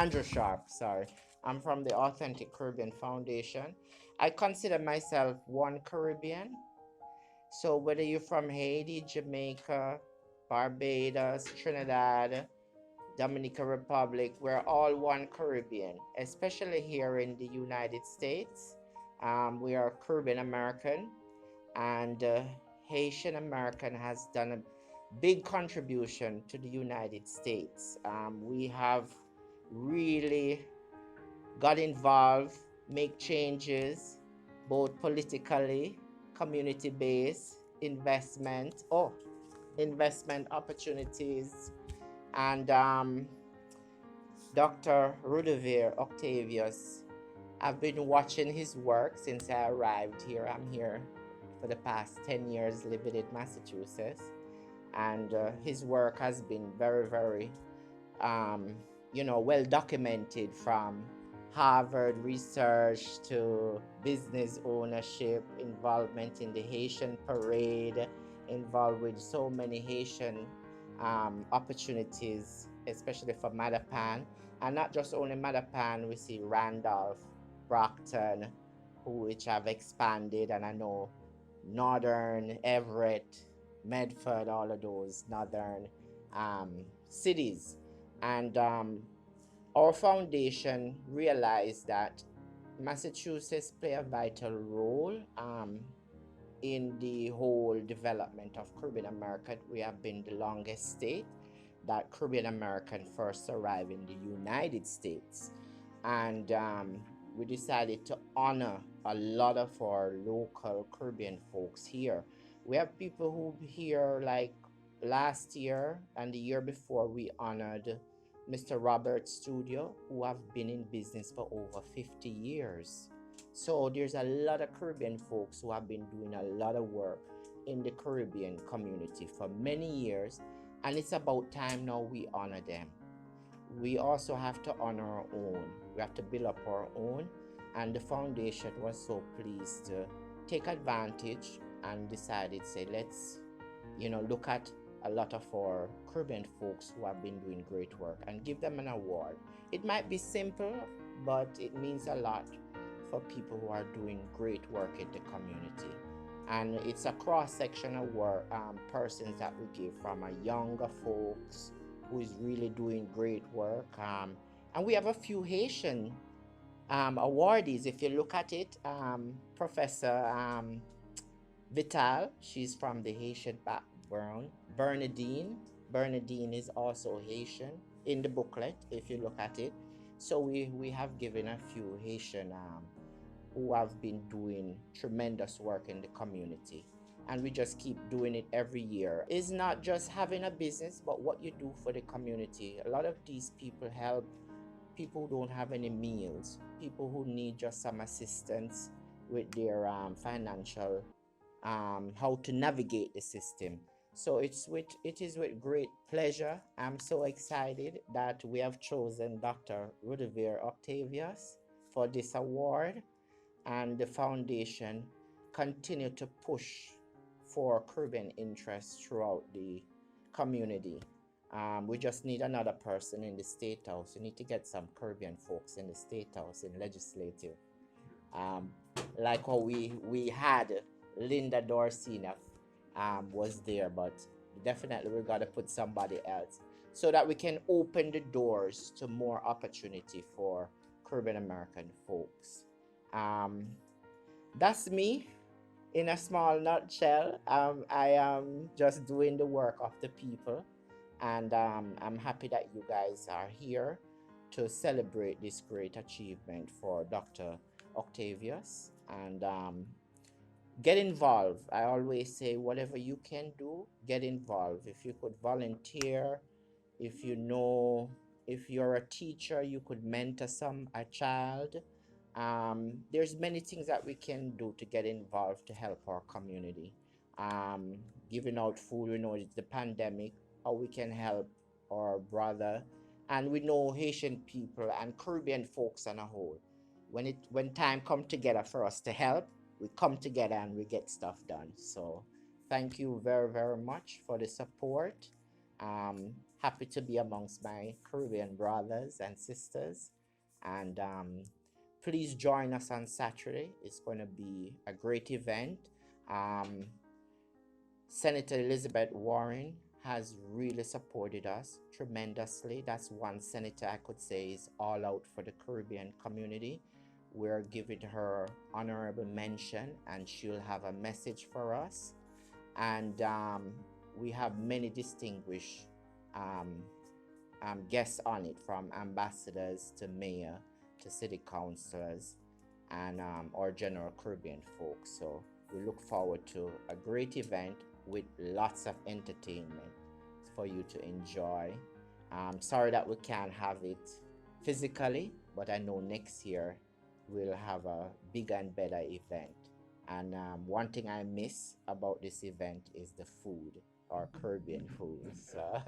Andrew Sharp, sorry. I'm from the Authentic Caribbean Foundation. I consider myself one Caribbean. So whether you're from Haiti, Jamaica, Barbados, Trinidad, Dominican Republic, we're all one Caribbean, especially here in the United States. We are Caribbean American, and Haitian American has done a big contribution to the United States. We have really got involved, make changes, both politically, community based, investment opportunities, and Dr. Rodelaire Octavius. I've been watching his work since I arrived here. I'm here for the past 10 years living in Massachusetts, and his work has been very, very, um, well documented, from Harvard research to business ownership, involvement in the Haitian parade, involved with so many Haitian opportunities, especially for Madapan. And not just only Madapan, we see Randolph, Brockton, which have expanded, and I know Northern, Everett, Medford, all of those northern cities. And our foundation realized that Massachusetts play a vital role in the whole development of Caribbean America. We have been the longest state that Caribbean American first arrived in the United States. And we decided to honor a lot of our local Caribbean folks here. We have people who here, like last year and the year before, we honored Mr. Robert Studio, who have been in business for over 50 years. So there's a lot of Caribbean folks who have been doing a lot of work in the Caribbean community for many years, and it's about time now we honor them. We also have to honor our own. We have to build up our own, and the foundation was so pleased to take advantage and decided, say, let's look at a lot of our Caribbean folks who have been doing great work and give them an award. It might be simple, but it means a lot for people who are doing great work in the community. And it's a cross section of work, persons that we give, from a younger folks who is really doing great work. And we have a few Haitian awardees. If you look at it, Professor Vital, she's from the Haitian background. Bernadine is also Haitian in the booklet, if you look at it. So we have given a few Haitian who have been doing tremendous work in the community. And we just keep doing it every year. It's not just having a business, but what you do for the community. A lot of these people help people who don't have any meals, people who need just some assistance with their financial, how to navigate the system. So it is with great pleasure. I'm so excited that we have chosen Dr. Rodelaire Octavius for this award, and the foundation continue to push for Caribbean interests throughout the community. We just need another person in the State House. We need to get some Caribbean folks in the State House, in legislative. Like how we had Linda Dorsina was there, but definitely we got to put somebody else so that we can open the doors to more opportunity for Caribbean American folks. That's me in a small nutshell. I am just doing the work of the people, and I'm happy that you guys are here to celebrate this great achievement for Dr. Octavius. And get involved. I always say, whatever you can do, get involved. If you could volunteer, if you're a teacher, you could mentor a child. There's many things that we can do to get involved to help our community. Giving out food, it's the pandemic, how we can help our brother. And we know Haitian people and Caribbean folks on a whole. When time come together for us to help, we come together and we get stuff done. So thank you very, very much for the support. happy to be amongst my Caribbean brothers and sisters. And please join us on Saturday. It's going to be a great event. Um, Senator Elizabeth Warren has really supported us tremendously. That's one senator I could say is all out for the Caribbean community. We're giving her honorable mention, and she'll have a message for us. And we have many distinguished guests on it, from ambassadors to mayor to city councilors and our general Caribbean folks. So we look forward to a great event with lots of entertainment for you to enjoy. Sorry that we can't have it physically, but I know next year we'll have a bigger and better event. And one thing I miss about this event is the food, or Caribbean food. So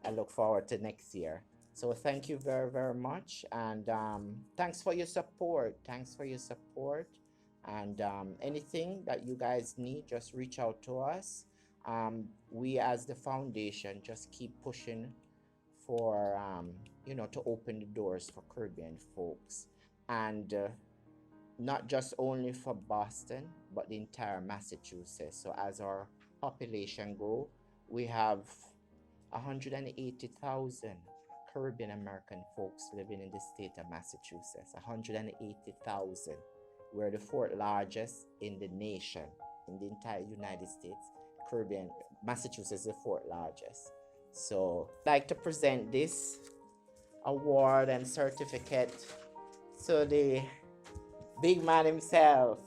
I look forward to next year. So thank you very, very much. And thanks for your support. Thanks for your support. And anything that you guys need, just reach out to us. We as the foundation just keep pushing for, to open the doors for Caribbean folks. And not just only for Boston, but the entire Massachusetts. So as our population grow, we have 180,000 Caribbean American folks living in the state of Massachusetts. 180,000. We're the fourth largest in the nation, in the entire United States. Caribbean, Massachusetts is the fourth largest. So I'd like to present this award and certificate to the big man himself.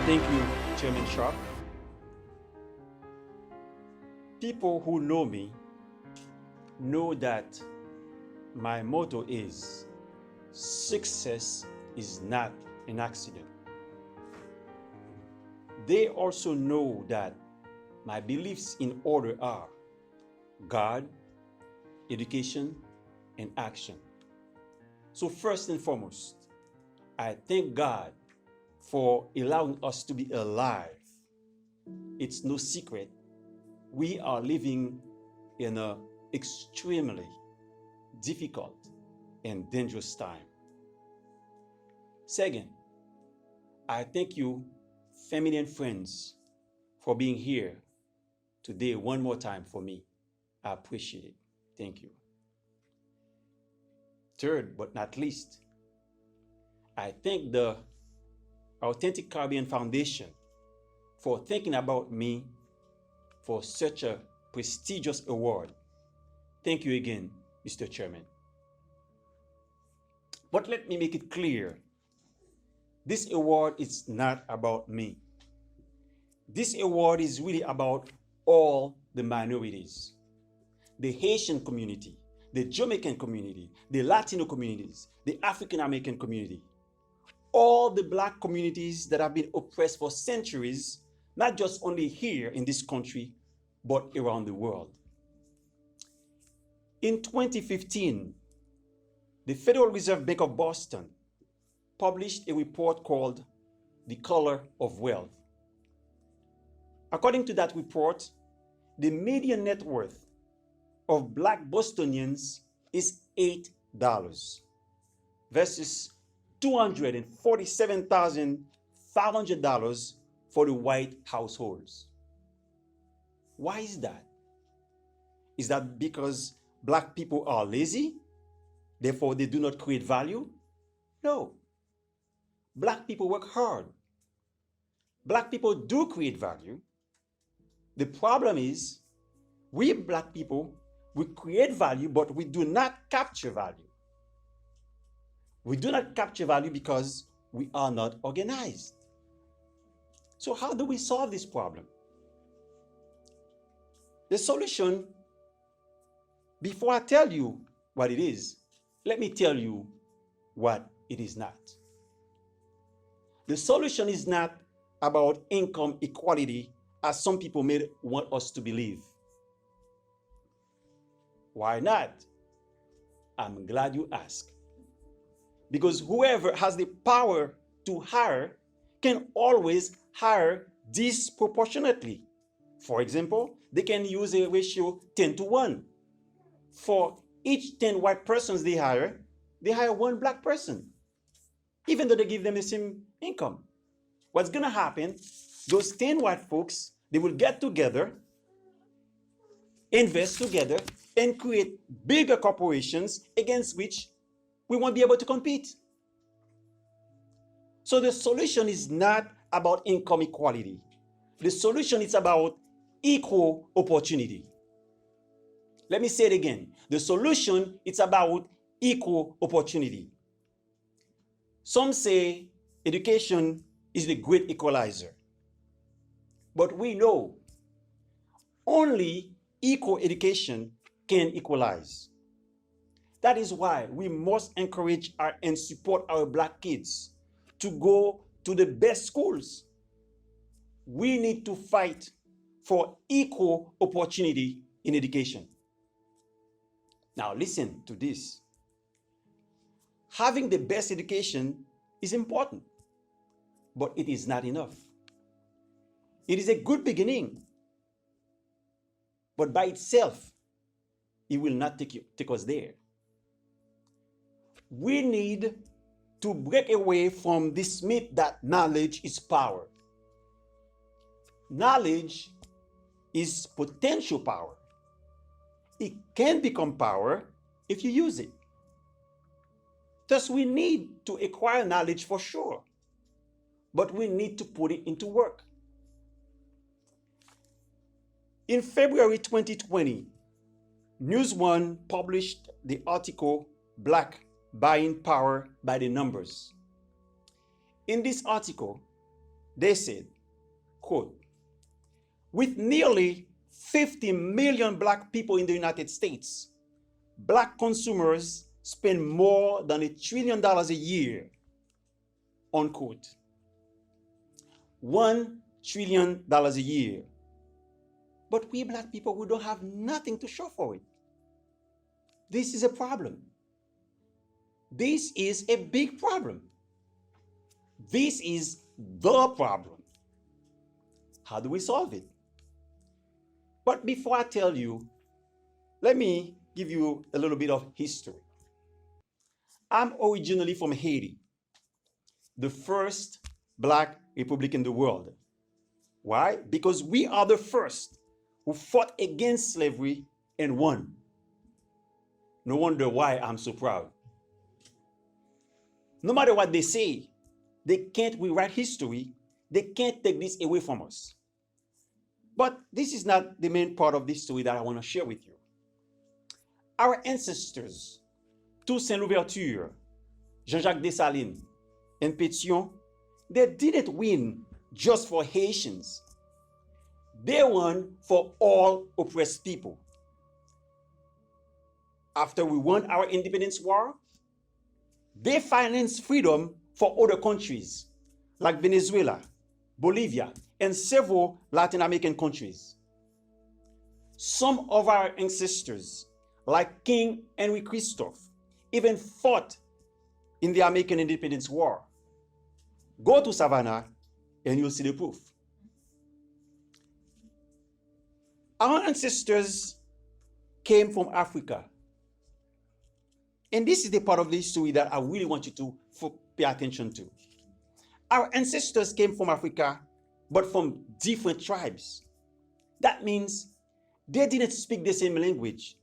Thank you, Chairman Sharp. People who know me know that my motto is success is not an accident. They also know that my beliefs in order are God, education, and action. So first and foremost, I thank God for allowing us to be alive. It's no secret, we are living in an extremely difficult and dangerous time. Second, I thank you, family and friends, for being here today one more time for me. I appreciate it. Thank you. Third, but not least, I thank the Authentic Caribbean Foundation for thinking about me for such a prestigious award. Thank you again, Mr. Chairman. But let me make it clear, this award is not about me. This award is really about all the minorities, the Haitian community, the Jamaican community, the Latino communities, the African American community, all the Black communities that have been oppressed for centuries, not just only here in this country, but around the world. In 2015, the Federal Reserve Bank of Boston published a report called The Color of Wealth. According to that report, the median net worth of Black Bostonians is $8 versus $247,500 for the white households. Why is that? Is that because Black people are lazy, therefore they do not create value? No. Black people work hard. Black people do create value. The problem is, we Black people, we create value, but we do not capture value. We do not capture value because we are not organized. So how do we solve this problem? The solution, before I tell you what it is, let me tell you what it is not. The solution is not about income equality as some people may want us to believe. Why not? I'm glad you asked. Because whoever has the power to hire can always hire disproportionately. For example, they can use a ratio 10-1. For each 10 white persons they hire one black person, even though they give them the same income. What's going to happen, those 10 white folks, they will get together, invest together, and create bigger corporations against which we won't be able to compete. So the solution is not about income equality. The solution is about equal opportunity. Let me say it again. The solution is about equal opportunity. Some say education is the great equalizer. But we know only equal education can equalize. That is why we must encourage and support our black kids to go to the best schools. We need to fight for equal opportunity in education. Now listen to this. Having the best education is important, but it is not enough. It is a good beginning, but by itself, it will not take us there. We need to break away from this myth that knowledge is power. Knowledge is potential power. It can become power if you use it. Thus, we need to acquire knowledge for sure, but we need to put it into work. In February 2020, News One published the article Black Buying Power by the Numbers. In this article, they said, quote, with nearly 50 million black people in the United States, black consumers spend more than $1 trillion a year, unquote. $1 trillion a year. But we black people, we don't have nothing to show for it. This is a problem. This is a big problem. This is the problem. How do we solve it? But before I tell you, let me give you a little bit of history. I'm originally from Haiti, the first black republic in the world. Why? Because we are the first who fought against slavery and won. No wonder why I'm so proud. No matter what they say, they can't rewrite history. They can't take this away from us. But this is not the main part of this story that I want to share with you. Our ancestors, Toussaint Louverture, Jean-Jacques Dessalines, and Pétion, they didn't win just for Haitians. They won for all oppressed people. After we won our independence war, they financed freedom for other countries like Venezuela, Bolivia, and several Latin American countries. Some of our ancestors, like King Henry Christophe, even fought in the American Independence War. Go to Savannah and you'll see the proof. Our ancestors came from Africa. And this is the part of the story that I really want you to pay attention to. Our ancestors came from Africa, but from different tribes. That means they didn't speak the same language.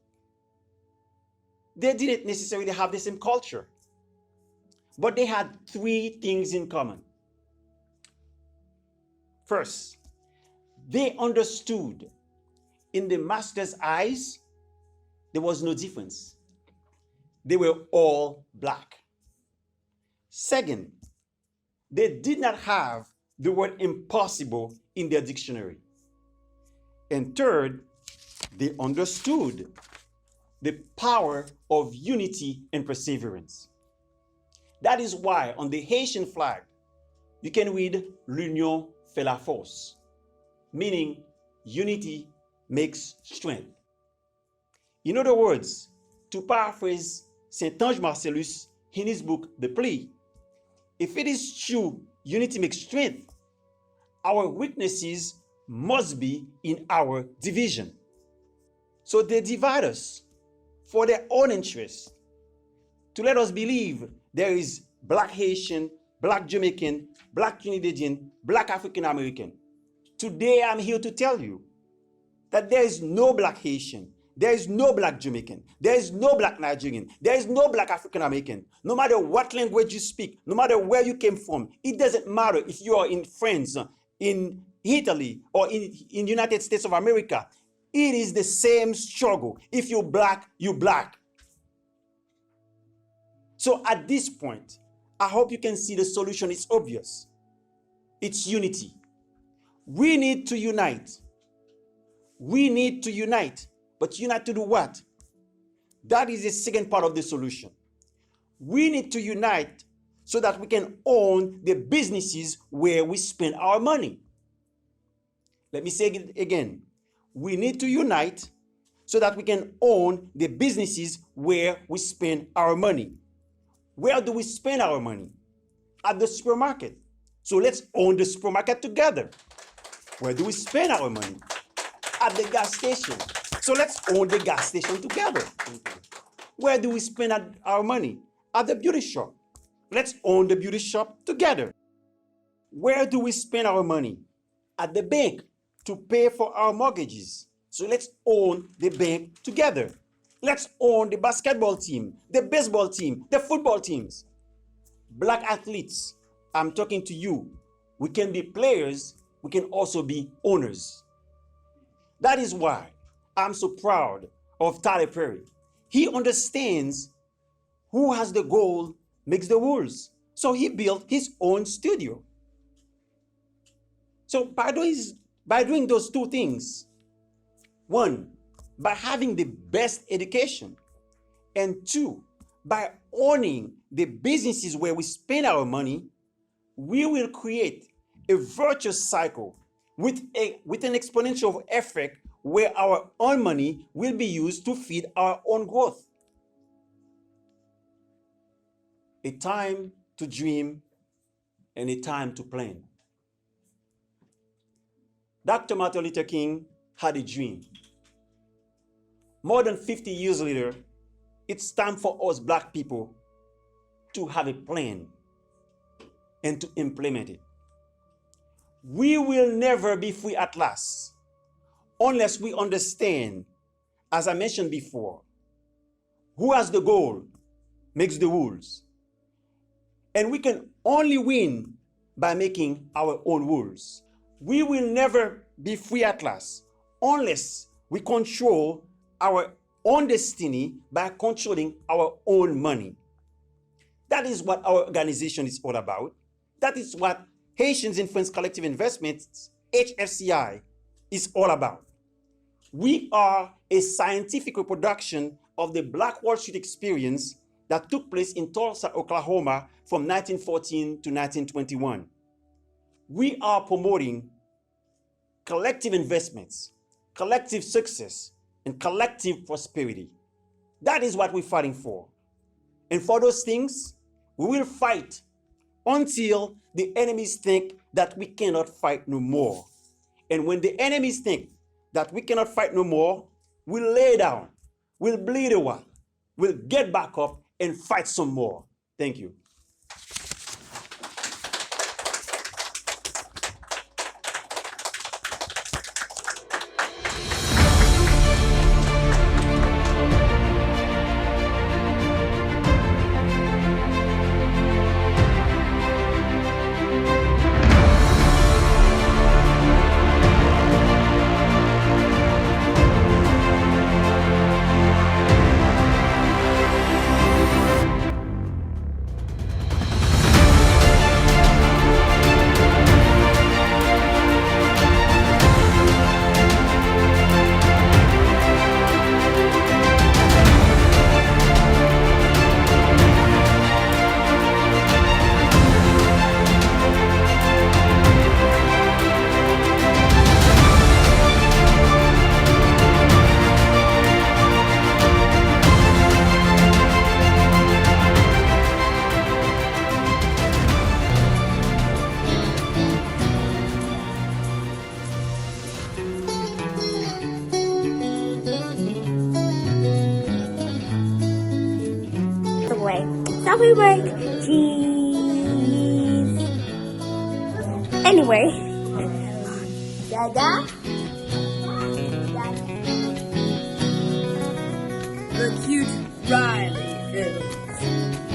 They didn't necessarily have the same culture. But they had three things in common. First, they understood in the master's eyes, there was no difference. They were all black. Second, they did not have the word impossible in their dictionary. And third, they understood the power of unity and perseverance. That is why on the Haitian flag, you can read L'Union fait la force, meaning unity makes strength. In other words, to paraphrase St. Ange Marcellus in his book, The Plea, if it is true unity makes strength, our weaknesses must be in our division. So they divide us for their own interests, to let us believe there is Black Haitian, Black Jamaican, Black Trinidadian, Black African American. Today I'm here to tell you that there is no Black Haitian, there is no Black Jamaican, there is no Black Nigerian, there is no Black African American. No matter what language you speak, no matter where you came from, it doesn't matter if you are in France, in Italy, or in United States of America. It is the same struggle. If you're Black, you're Black. So at this point, I hope you can see the solution is obvious. It's unity. We need to unite. We need to unite. But unite to do what? That is the second part of the solution. We need to unite so that we can own the businesses where we spend our money. Let me say it again. We need to unite so that we can own the businesses where we spend our money. Where do we spend our money? At the supermarket. So let's own the supermarket together. Where do we spend our money? At the gas station. So let's own the gas station together. Where do we spend our money? At the beauty shop. Let's own the beauty shop together. Where do we spend our money? At the bank to pay for our mortgages. So let's own the bank together. Let's own the basketball team, the baseball team, the football teams. Black athletes, I'm talking to you. We can be players, we can also be owners. That is why I'm so proud of Tyler Perry. He understands who has the goal makes the rules. So he built his own studio. So by doing those two things, one, by having the best education, and two, by owning the businesses where we spend our money, we will create a virtuous cycle with an exponential effect where our own money will be used to feed our own growth. A time to dream and a time to plan. Dr. Martin Luther King had a dream. More than 50 years later, it's time for us Black people to have a plan and to implement it. We will never be free at last unless we understand, as I mentioned before, who has the goal makes the rules. And we can only win by making our own rules. We will never be free at last unless we control our own destiny by controlling our own money. That is what our organization is all about. That is what Haitians Influence Collective Investments, HFCI, is all about. We are a scientific reproduction of the Black Wall Street experience that took place in Tulsa, Oklahoma from 1914 to 1921. We are promoting collective investments, collective success, and collective prosperity. That is what we're fighting for. And for those things, we will fight until the enemies think that we cannot fight no more. And when the enemies think that we cannot fight no more, we'll lay down, we'll bleed a while, we'll get back up and fight some more. Thank you. Anyway, selfie break. Jeez. Anyway. Dada. The cute Riley Phillips.